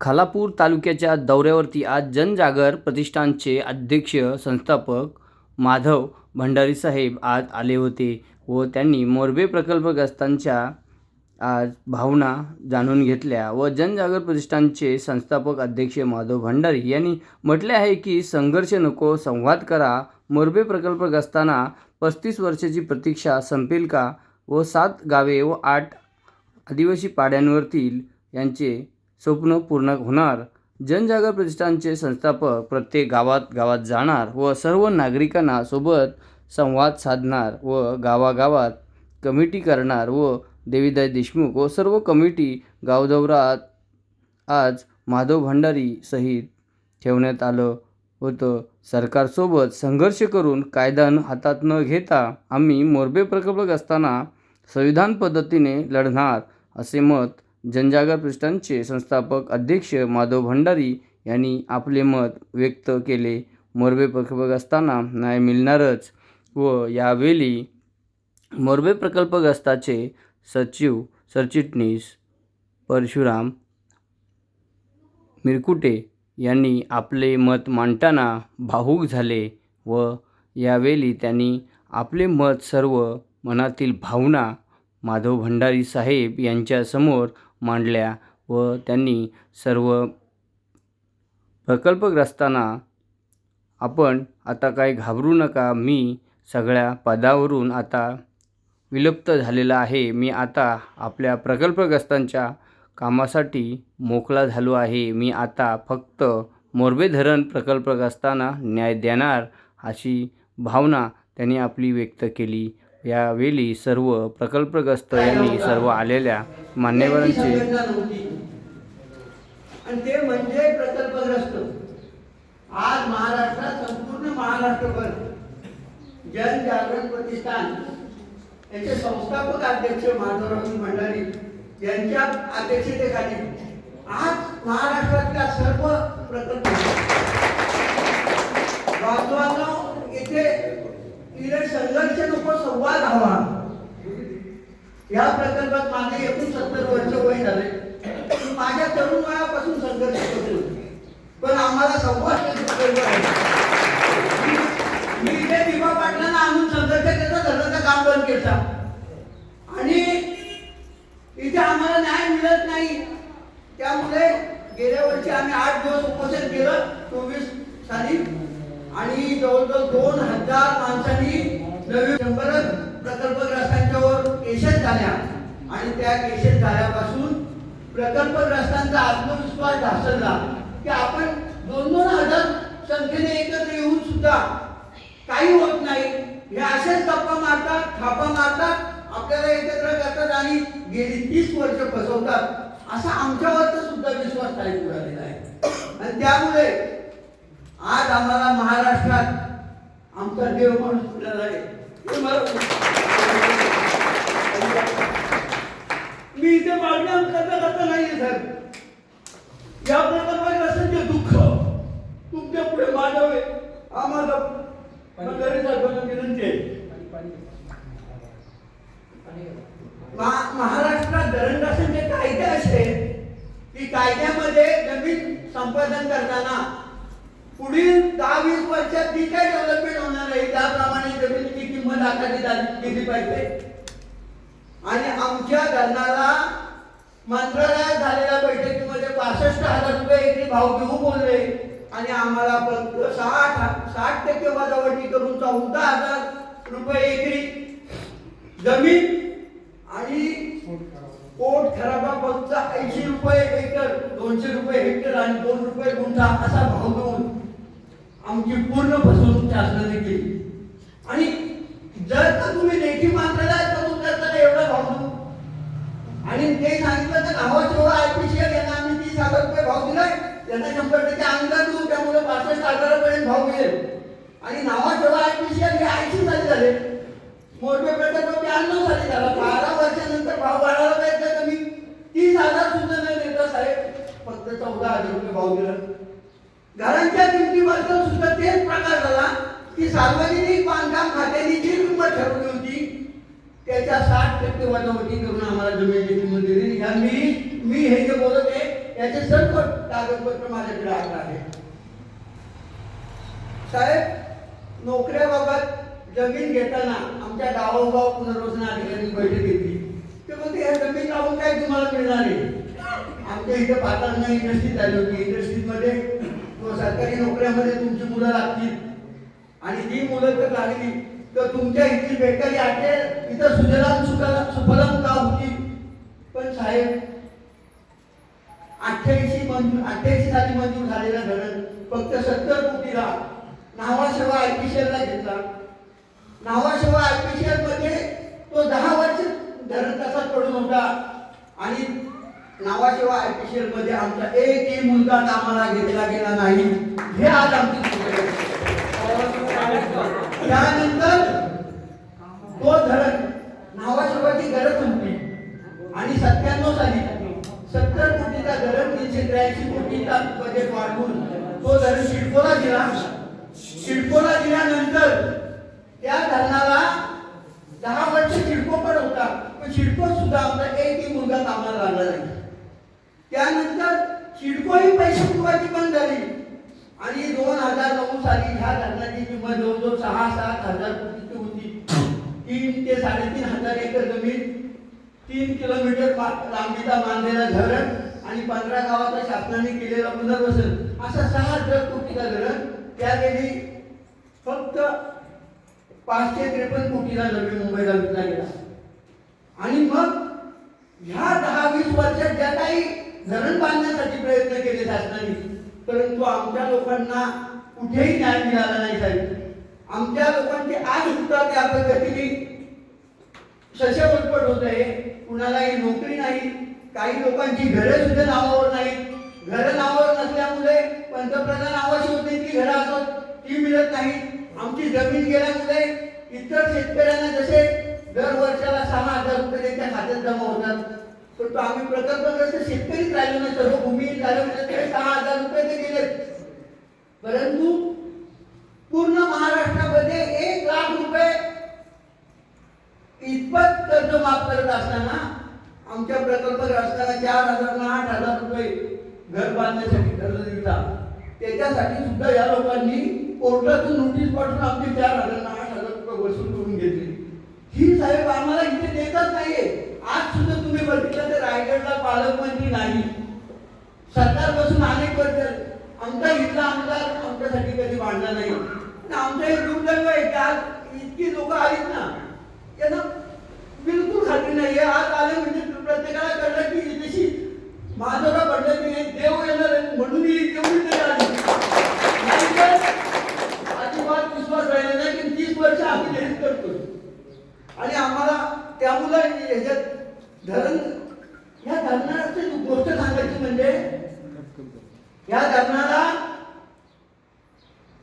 खालापूर तालुक्याच्या दौऱ्यावरती आज जनजागर प्रतिष्ठानचे अध्यक्ष संस्थापक माधव भंडारी साहेब आज आले होते व त्यांनी मोरबे प्रकल्पग्रस्तांच्या आज भावना जाणून घेतल्या व जनजागर प्रतिष्ठानचे संस्थापक अध्यक्ष माधव भंडारी यांनी म्हटले आहे की संघर्ष नको, संवाद करा. मोरबे प्रकल्पग्रस्तांना 35 वर्षाची प्रतीक्षा संपेल का व 7 गावे व 8 आदिवासी पाड्यांवरील यांचे स्वप्न पूर्ण होणार. जनजागर प्रतिष्ठानचे संस्थापक प्रत्येक गावात जाणार व सर्व नागरिकांना सोबत संवाद साधणार व गावागावात कमिटी करणार व देवीदास देशमुख व सर्व कमिटी गावदौऱ्यात आज माधव भंडारी सहित ठेवण्यात आलं होतं. सरकारसोबत संघर्ष करून कायदा हातात न घेता आम्ही मोरबे प्रकल्पग्रस्तांना संविधान पद्धतीने लढणार असे मत जनजागर प्रतिष्ठानचे संस्थापक अध्यक्ष माधव भंडारी यांनी आपले मत व्यक्त केले. मोरबे प्रकल्पग्रस्तांना न्याय मिळणारच व यावेळी मोरबे प्रकल्पग्रस्ताचे सरचिटणीस परशुराम मिरकुटे यांनी आपले मत मांडताना भावूक झाले व यावेळी त्यांनी आपले मत सर्व मनातील भावना माधव भंडारी साहेब यांच्यासमोर मांडल्या व त्यांनी सर्व प्रकल्पग्रस्तांना आपण आता काय घाबरू नका, मी सगळ्या पदावरून आता विलुप्त झालेला आहे, मी आता आपल्या प्रकल्पग्रस्तांच्या कामासाठी मोकळा झालो आहे, मी आता फक्त मोरबे धरण प्रकल्पग्रस्तांना न्याय देणार अशी भावना त्यांनी आपली व्यक्त केली. यावेळी सर्व प्रकल्पग्रस्त यांनी सर्व आलेल्या मान्यवरांचे आणि ते म्हणजे प्रकल्पग्रस्त आज महाराष्ट्रात संपूर्ण महाराष्ट्रभर जनजागरण प्रतिष्ठान याचे संस्थापक अध्यक्ष माधवराव भंडारी यांच्या अध्यक्षतेखाली आज महाराष्ट्रातल्या सर्व प्रकल्प बांधवांना येथे संघर्ष नको, संवाद हवा. या प्रकल्पात माझे 69 वर्ष वय झाले. माझ्या तरुण वयापासून संघर्ष करतो, पण आम्हाला संवाद मी इथे दिवा पाटलांना आणून संघर्ष त्याचा धरणाचं काम बंद केला आणि इथे आम्हाला न्याय मिळत नाही. त्यामुळे गेल्या वर्षी आम्ही 8 दिवस उपोषण केलं 24 साली आणि जवळजवळ 2000 माणसांनी नवीन 100 प्रकल्पग्रस्तांच्यावर केसेस झाल्या आणि त्या केसेस झाल्यापासून प्रकल्पग्रस्तांचा आत्मविश्वास ढासळला की आपण 2,000 संख्येने एकत्र येऊन सुद्धा काही होत नाही. हे असेच गप्पा मारतात, थापा मारतात, आपल्याला एकत्र करतात आणि गेली 30 वर्ष फसवतात असा आमच्यावरचा सुद्धा विश्वास काही उडालेला आहे. आणि त्यामुळे आज आम्हाला महाराष्ट्रात आमचा देव माणूस मिळाला आहे. मी इथे मागणी करता नाहीये सर. या प्रकल्पाचे दुःख तुमच्या पुढे मांडावे आम्हाला महाराष्ट्रात धरणदासांचे कायदे असे की कायद्यामध्ये जमीन संपादन करताना पुढील 10-20 वर्षात जी काही डेव्हलपमेंट होणार आहे त्याप्रमाणे जमिनीची किंमत आकारली गेली पाहिजे. आणि आमच्या धरणाला मंत्रालयात झालेल्या बैठकीमध्ये 65,000 रुपये एकरी भाव देऊ बोलले आणि आम्हाला फक्त 60% वजावटी करून 14,000 रुपये एकरी जमीन आणि पोट खराबा फक्त 80 रुपये हेक्टर, 200 रुपये हेक्टर आणि 2 रुपये गुंठा असा भाव देऊन आमची पूर्ण फसवणूक शासनाने केली. आणि जर का तुम्ही लेखी मंत्रालयात करून करता एवढा भाव देऊ आणि ते सांगितलं तर गावाच्या IPCL यांना आम्ही 30,000 रुपये भाव दिलाय, त्यांना 100% अनुदान देऊ, त्यामुळे 65,000 भाव मिळेल. आणि नावाच्या IPCL हे 80 साली झाले, मोरबे प्रकल्प 92 साली झाला. 12 वर्षानंतर भाव वाढायला पाहिजे. कमी 30,000 सुद्धा न देता साहेब फक्त 14,000 रुपये भाव दिला. घरांच्या किमतीबद्दल सुद्धा तेच प्रकार झाला की सार्वजनिक बांधकाम खात्याने जी किंमत ठरवली होती त्याच्या 60% वजावटी करून आम्हाला जमिनीची किंमत दिली. मी हे जे बोलत आहे याचे सर्व कागदपत्र माझ्याकडे आहे. साहेब, नोकऱ्याबाबत जमीन घेताना आमच्या गावोगाव पुनर्वसन अधिकाऱ्यांनी बैठक घेतली. ते म्हणते या जमीन लावून काय तुम्हाला मिळणार आहे. आमच्या इथे पाटांना इंडस्ट्री झाली होती. इंडस्ट्रीमध्ये सरकारी नोकऱ्यामध्ये तुमची मुलं लागतील आणि ती मुलं तर लागली तर तुमच्या इथली बेकारी आटेल, इथं सुजलाम सुफलाम का होती. पण साहेब, 88 साली मंजूर झालेला धरण फक्त 70 कोटीला नावाशिवाय आयपीसीएलला घेतला. नावाशिवाय आयपीसीएल मध्ये तो 10 वर्ष धरण तसाच पडून होता आणि नावाशिवाय आयपीसीएल मध्ये आमचा एकही मुलगा कामाला घेतला गेला नाही. हे आज आमची चूक आहे. त्यानंतर तो धरण नावाशिवायची गरज नव्हती आणि 97 साली 70 कोटीचा धरण 383 कोटीचा बजेट वाढवून तो धरण सिडकोला दिला. सिडकोला दिल्यानंतर त्या धरणाला 10 वर्ष सिडको पण होता, पण सिडको सुद्धा आमचा एकही मुलगा कामाला लागला नाही. त्यानंतर सिडको ही पैसे पुरवायची बंद झाली आणि 2009 साली ह्या धरणाची किंमत जवळजवळ 6-7 हजार कोटीची होती. 3 ते 3.5 एकर जमीन, 3 किलोमीटर लांबीचा बांधलेला धरण आणि 15 गावाचा शासनाने केलेला पुनर्वसन, असा 6,000 कोटीचा धरण त्यावेळी फक्त 553 कोटीला नवी मुंबईला विकला गेला. आणि मग ह्या 10-20 वर्षात ज्या काही धरण बांधण्यासाठी प्रयत्न केले शासनाने, परंतु आमच्या लोकांना कुठेही न्याय मिळाला नाही साहेब. आमच्या लोकांची आज सुद्धा त्या पद्धतीने सशवलपट होत आहे. कुणालाही नोकरी नाही, काही लोकांची घरे सुद्धा नावावर नाहीत. घरं नावावर नसल्यामुळे पंतप्रधान आवास योजनेची घरं असत ती मिळत नाही. आमची जमीन गेल्यामुळे इतर शेतकऱ्यांना जसे दर वर्षाला 6,000 रुपये त्यांच्या खात्यात जमा होतात, परंतु आम्ही प्रकल्पग्रस्त शेतकरीच राहिलो नाही. सर्व भूमिहीन झाले म्हणजे 6,000 रुपये ते गेले. परंतु पूर्ण महाराष्ट्रामध्ये 1 लाख रुपये इतपत कर्ज माफ करत असताना आमच्या प्रकल्पग्रस्तांना 4,000 ना 8,000 रुपये घर बांधण्यासाठी कर्ज दिला. त्याच्यासाठी सुद्धा या लोकांनी कोर्टातून नोटीस पाठवून आमचे 4,000 ना 8,000 रुपये वसूल करून घेतले. ही साहेब आम्हाला इथे देतच नाहीये. आज सुद्धा तुम्ही बघितलं तर रायगडला पालकमंत्री नाही. सरकार बसून अनेक वर्ष आमचा इथला आमदार आमच्यासाठी कधी मांडला नाही. आमचं हे दुर्दैव आहे की आज इतकी लोक आलीत ना, यांना बिलकुल खात्री नाहीये. आज आले म्हणजे प्रत्येकाला कळलं की जशी माझ्याला पडलं की देव येणार म्हणून तेवढी तरी आली. अजिबात विश्वास राहिला नाही की 30 वर्ष आम्ही हेच करतो आणि आम्हाला त्यामुळे ह्याच्यात धरण, ह्या धरणाची गोष्ट सांगायची म्हणजे या धरणाला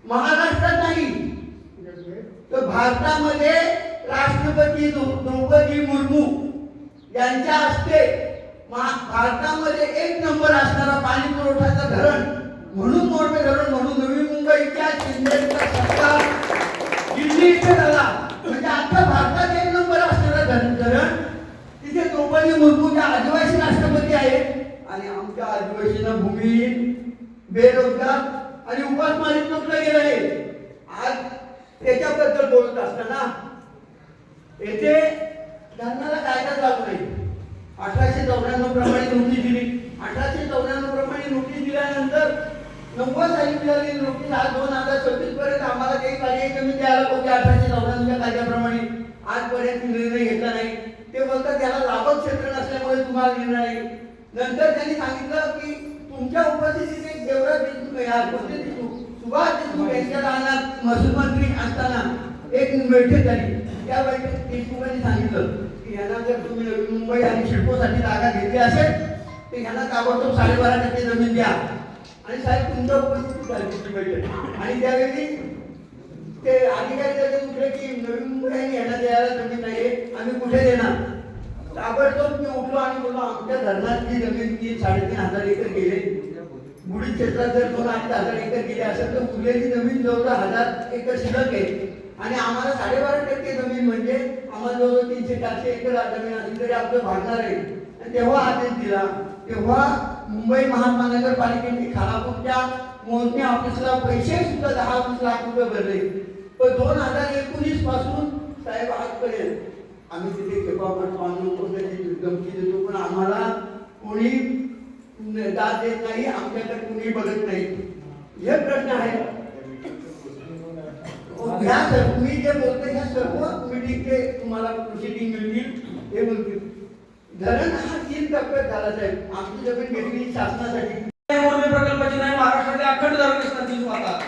महाराष्ट्रात नाही तर भारतामध्ये राष्ट्रपती द्रौपदी मुर्मू यांच्या हस्ते भारतामध्ये 1 नंबर असणारा पाणी पुरवठ्याचा धरण म्हणून मोठे धरण म्हणून नवी मुंबईच्या शिंदेचा सरकार दिल्ली इथे झाला. म्हणजे आता भारतात 1 नंबर असणारा धरण तिथे द्रौपदी मुर्मू ज्या आदिवासी राष्ट्रपती आहेत आणि आमच्या आदिवासींना भूमिहीन, बेरोजगार आणि उपासमारीत लोटलं गेलं आहे. आज त्याच्याबद्दल बोलत असताना येथे धरणाला कायदा लागू नाही. 1894 प्रमाणे नोटीस दिली. 1894 प्रमाणे नोटीस दिल्यानंतर 90 साली मिळालेली नोटीस आज 2026 पर्यंत आम्हाला काही पर्यायी जमीन द्यायला पाहिजे. 1894 कायद्याप्रमाणे आजपर्यंत निर्णय घेतला नाही. ते बोलतात त्याला लाभक क्षेत्र नसल्यामुळे तुम्हाला निर्णय नाही. नंतर त्यांनी सांगितलं की तुमच्या उपस्थितीत एक देवराज देशमुख, सुभाष देशमुख यांच्या लहानात महसूल मंत्री असताना एक बैठक झाली. त्या बैठकीत देशमुखांनी सांगितलं की यांना जर तुम्ही नवी मुंबई आणि सिडकोसाठी जागा घेतली असेल तर यांना ताबडतोब 12.5% जमीन द्या. आणि साहेब तुमच्या उपस्थितीत झाली बैठक आणि त्यावेळी ते अधिकारी त्याचे उठले की नवी मुंबई आणि यांना द्यायला जमीन नाहीये, आम्ही कुठे देणार. ताबडतोब मी उठलो आणि बोललो आमच्या धरणातली जमीन 3-3.5 एकर गेले. बुडी क्षेत्रात जर 2-2.5 एकर गेले असेल तर उरलेली जमीन जवळ 1000 एकर शिल्लक आहे आणि आम्हाला 12.5% जमीन म्हणजे आम्हाला जवळ 300-400 एकर जमीन असली तरी आपलं भागणार आहे. आणि तेव्हा आदेश दिला, तेव्हा मुंबई महानगरपालिकेची खानापूरच्या मोजणी ऑफिसला पैसे सुद्धा 10-20 लाख रुपये भरले. पण 2019 पासून साहेब आजपर्यंत आम्ही तिथे खेपापट पाहून धमकी देतो, पण आम्हाला कोणी दाद देत नाही, आमच्याकडे कोणी बघत नाही. हे प्रश्न आहे. ह्या तुम्ही जे बोलते ह्या सर्व मीटिंगचे तुम्हाला प्रोसिडिंग मिळतील. हे बोलतील धरण हा 3 टप्प्यात झाला साहेब. आमची जमीन घेतली शासनासाठी. मोर्बे प्रकल्पाची नाही, महाराष्ट्रातले अखंड धरण असतात वाहतात,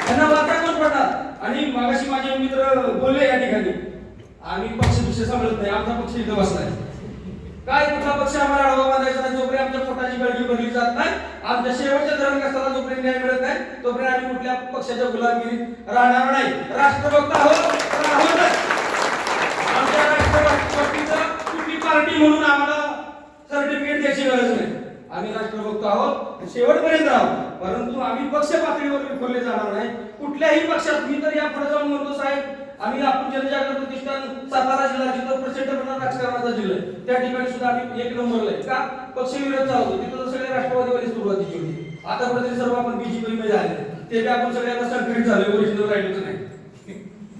त्यांना वाचा कोण पडतात. आणि मागाशी माझे मित्र बोलले या ठिकाणी आम्ही पक्ष विषय सांभाळत नाही, आमचा पक्ष इथं बसलाय. काय कुठला पक्ष आम्हाला आडवा बांधायचा नाही, जोपर्यंत आमच्या पोटाची गळगी भरली जात नाही, आमच्या शेवटच्या धरण कष्टाला जोपर्यंत न्याय मिळत नाही, तोपर्यंत आम्ही कुठल्या पक्षाच्या गुलामगिरीत राहणार नाही. राष्ट्रभक्त आहोत तर आहोतच. आमच्या राष्ट्रभक्तीचं कुठली पार्टी म्हणून आम्हाला सर्टिफिकेट द्यायची गरज नाही. आम्ही राष्ट्रभक्त आहोत, शेवटपर्यंत आहोत. परंतु आम्ही पक्ष पातळीवर विखुरले जाणार नाही कुठल्याही पक्षात. मी तर या पुढे जाऊन म्हणतो साहेब, आम्ही आपण जनजागृती प्रतिष्ठान सातारा जिल्हा जिथं प्रचंड प्रमाणात राजकारणाचा जिल्हा आहे, त्या ठिकाणी सुद्धा आम्ही 1 नंबरला आहे. का पक्षविरोध चालवतो, तिथं सगळे राष्ट्रवादीवादी सुरुवातीची होती. आतापर्यंत सर्व आपण बीजेपी मध्ये झाले, ते बी आपण सगळ्यांना संकलित झाले, ओरिजिनल राहिलेच नाही.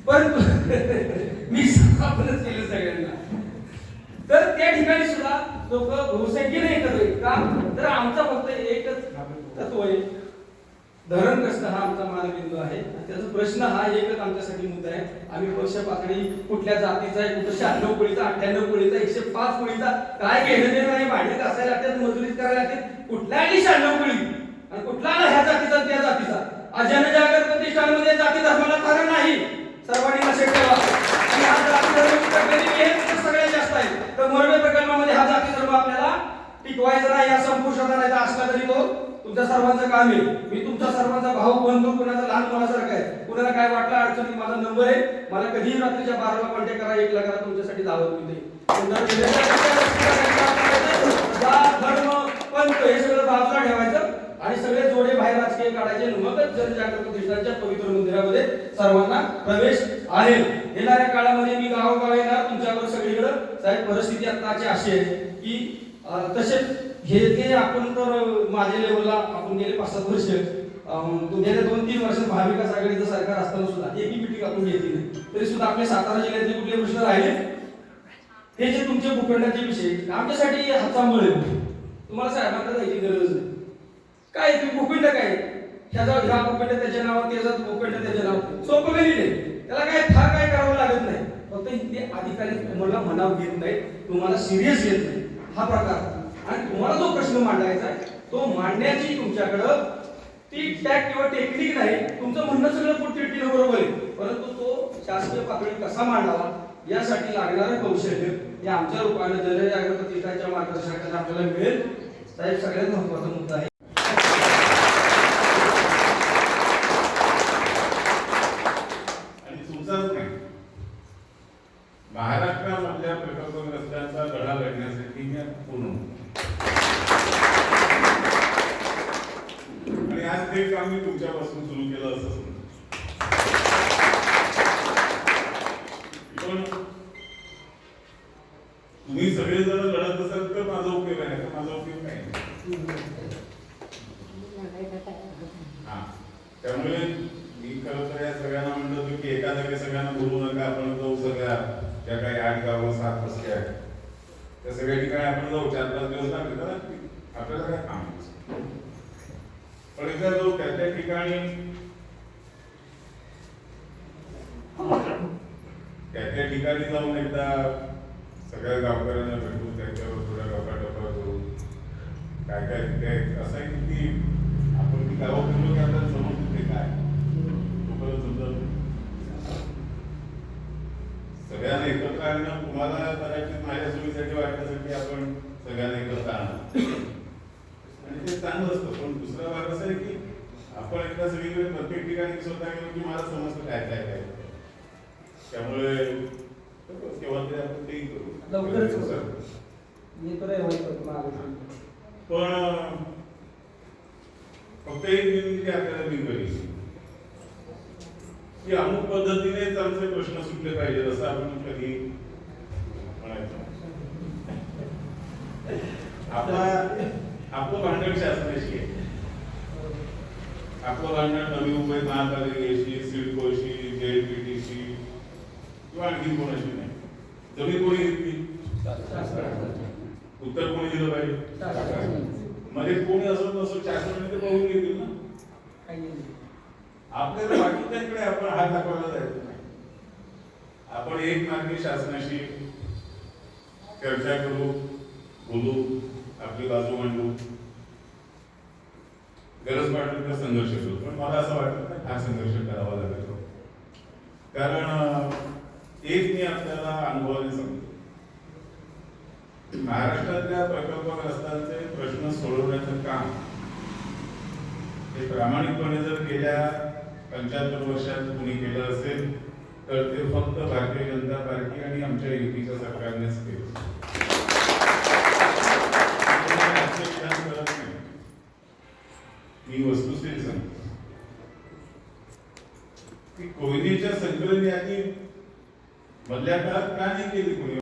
परंतु मी आपणच केलं सगळ्यांना. तर त्या ठिकाणी सुद्धा लोक बहुसंख्येने एकत्र आहेत. का तर आमचा फक्त एकच तत्व आहे, धरण कष्ट हा आमचा मानबिंदू आहे. त्याचा प्रश्न हा एकच आमच्यासाठी मुद्दा आहे. आम्ही पक्ष पातळी कुठल्या जातीचा आहे, कुठं 96 कोळीचा, 98 कोळीचा, 105 कोळीचा काय घेणं देणं नाही. भांडे घासायला लागतात, मजुरीत करायला लागतात. कुठल्याही 96 कोळी आणि कुठला ह्या जातीचा त्या जातीचा. जनजागर प्रतिष्ठानमध्ये जाती धर्माला कारण नाही, सर्वांनी लक्षात ठेवा. आणि हा जाती धर्म सगळ्यात जास्त आहे. तर मोर्बे प्रकल्पामध्ये हा जाती धर्म आपल्याला टिकवायचा नाही, या संपुष्टात आणायचा असला तरी तो तुमच्या सर्वांचं काम आहे. मी तुमच्या सर्वांचा भाऊ बंधू, कुणाचा लहान मुलासारखा आहे. कुणाला काय वाटलं अडचणीत माझा नंबर आहे, मला कधीही रात्रीच्या 12ला कॉन्टॅक्ट करा, 1ला करा, तुमच्यासाठी दावत मिळते. धर्म पंथ हे सगळं बाजूला ठेवायचं आणि सगळे जोडे बाहेर राजकीय काढायचे. मगच जनजागृती प्रतिष्ठानच्या पवित्र मंदिरामध्ये सर्वांना प्रवेश आहे. येणाऱ्या काळामध्ये मी गावोगाव येणार तुमच्यावर सगळीकडे. साहेब परिस्थिती आताची अशी आहे की तसेच हे ते आपण तर माझ्या लेवलला आपण गेले 5-7 वर्ष गेल्या 2-3 वर्षात महाविकास आघाडीचं सरकार असताना सुद्धा एकही मिटिंग आपण घेतली नाही. तरी सुद्धा आपल्या सातारा जिल्ह्यातले कुठले प्रश्न राहिले, हे जे तुमचे भूखंडाचे विषय आमच्यासाठी हातांबळ आहे. तुम्हाला साहेबांना जायची गरज नाही. काय तुम्ही भूखंड काय ह्या भूखंड त्याच्या नावावर, त्याचा भूखंड त्याच्या नावावर, सोपं गणित आहे. त्याला काय फार काय करावं लागत नाही. फक्त इथे अधिकारी तुम्हाला मनाव घेत नाही, तुम्हाला सिरियस घेत नाही हा प्रकार. आणि तुम्हाला जो प्रश्न मांडायचा आहे तो मांडण्याची तुमच्याकडं ती टॅक्ट किंवा टेक्निक नाही. तुमचं म्हणणं सगळं पुटतिडकीनं बरोबर आहे, परंतु तो शासकीय पातळीवर कसा मांडावा यासाठी लागणारं कौशल्य हे आमच्या रूपाने जनजागृती प्रतिष्ठानच्या मार्गदर्शनाखाली आपल्याला मिळेल. साहेब सगळ्यात महत्त्वाचा मुद्दा आहे. महाराष्ट्रामधल्या प्रकल्पग्रस्तांचा लढा लढण्यासाठी मी पूर्ण आणि आज ते काम मी तुमच्यापासून सुरू केलं असं समजा. पण तुम्ही सगळेजण लढत असाल तर माझा उपयोग आहे, तर माझा उपयोग नाही. हा त्यामुळे मी खरं तर या सगळ्यांना म्हणत होतो की एका जागी सगळ्यांना बोलू नका, आपण जाऊ सगळ्या ज्या काही 8 गावं 7 वस्त्या आहेत त्या सगळ्या ठिकाणी आपण जाऊ. 4-5 दिवस लागले तर आपल्याला काय काम आहे. पण एकदा जाऊ त्या ठिकाणी त्या ठिकाणी जाऊन एकदा सगळ्या गावकऱ्यांना भेटू, त्यांच्यावर थोडा गप्पा करू. काय काय तिथे असं आहे की आपण ती गावात गेलो की आपल्याला समजतो ते काय समजत. सगळ्यांना एकत्र आणणं तुम्हाला कदाचित माझ्या सोयीसाठी वाटण्यासाठी आपण सगळ्यांना एकत्र आणणं आणि ते चांगलं असतं. पण दुसरा भाग असा आहे की आपण एकदा सगळीकडे प्रत्येक ठिकाणी स्वतः गेलो की मला समजतं काय काय काय. त्यामुळे केव्हा तरी आपण तेही करू पण फक्त एक विनंती आपल्याला मी करीन की अमुक पद्धतीनेच आमचे प्रश्न सुटले पाहिजे असं आपण कधी म्हणायचं. आपला आपलं भांडण नवी मुंबई महापालिकेशी, सिडकोशी, JLPTशी किंवा आणखी कोणाशी नाही. जमीन कोणी घेतली? उत्तर कोणी दिलं पाहिजे? मध्ये कोणी असो नसो शासनाने ते बघून घेतील ना. आपल्याला बाकीच्यांकडे आपण हात दाखवायला जायचं नाही. आपण एक मार्गी शासनाशी चर्चा करू, बोलू, आपली बाजू मांडू, गरज वाटली तर संघर्ष करू. पण मला असं वाटतं नाही हा संघर्ष करावा लागेल. कारण एक मी आपल्याला अनुभवाने सांगतो, महाराष्ट्रातल्या प्रकल्पग्रस्तांचे प्रश्न सोडवण्याचं काम हे प्रामाणिकपणे जर गेल्या 75 वर्षात कुणी केलं असेल तर ते फक्त भारतीय जनता पार्टी आणि आमच्या युतीच्या सरकारनेच केलं. मी वस्तुस्थिती सांगतो की कोयनेच्या संकलन यादी मधल्या काळात का नाही केली कोणी?